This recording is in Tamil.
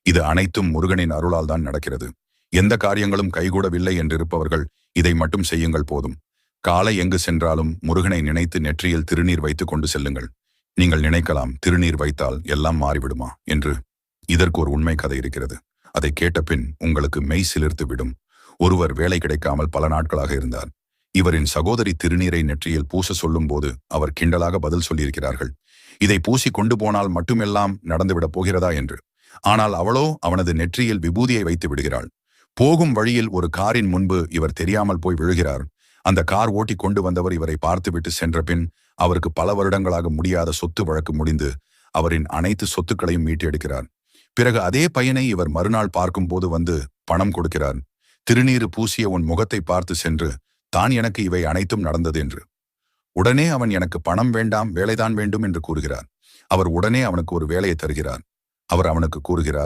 இது அனைத்தும் முருகனின் அருளால் தான் நடக்கிறது. எந்த காரியங்களும் கைகூடவில்லை என்றிருப்பவர்கள் இதை மட்டும் செய்யுங்கள் போதும். காலை எங்கு சென்றாலும் முருகனை நினைத்து நெற்றியில் திருநீர் வைத்து கொண்டு செல்லுங்கள். நீங்கள் நினைக்கலாம், திருநீர் வைத்தால் எல்லாம் மாறிவிடுமா என்று. இதற்கு ஒரு உண்மை கதை இருக்கிறது. அதை கேட்ட பின் உங்களுக்கு மெய் சிலிர்த்து விடும். ஒருவர் வேலை கிடைக்காமல் பல நாட்களாக இருந்தார். இவரின் சகோதரி திருநீரை நெற்றியில் பூச சொல்லும் போது அவர் கிண்டலாக பதில் சொல்லியிருக்கிறார்கள், இதை பூசி கொண்டு போனால் மட்டுமெல்லாம் நடந்துவிடப் போகிறதா என்று. ஆனால் அவளோ அவனது நெற்றியில் விபூதியை வைத்து விடுகிறாள். போகும் வழியில் ஒரு காரின் முன்பு இவர் தெரியாமல் போய் விழுகிறார். அந்த கார் ஓட்டி கொண்டு வந்தவர் இவரை பார்த்துவிட்டு சென்ற பின் அவருக்கு பல வருடங்களாக முடியாத சொத்து வழக்கு முடிந்து அவரின் அனைத்து சொத்துக்களையும் மீட்டெடுக்கிறார். பிறகு அதே பையனை இவர் மறுநாள் பார்க்கும் போது வந்து பணம் கொடுக்கிறார். திருநீறு பூசிய உன் முகத்தை பார்த்து சென்று தான் எனக்கு இவை அனைத்தும் நடந்தது என்று. உடனே அவன் எனக்கு பணம் வேண்டாம், வேலைதான் வேண்டும் என்று கூறுகிறார். அவர் உடனே அவனுக்கு ஒரு வேலையை தருகிறார். அவர் அவனுக்கு கூறுகிறார்,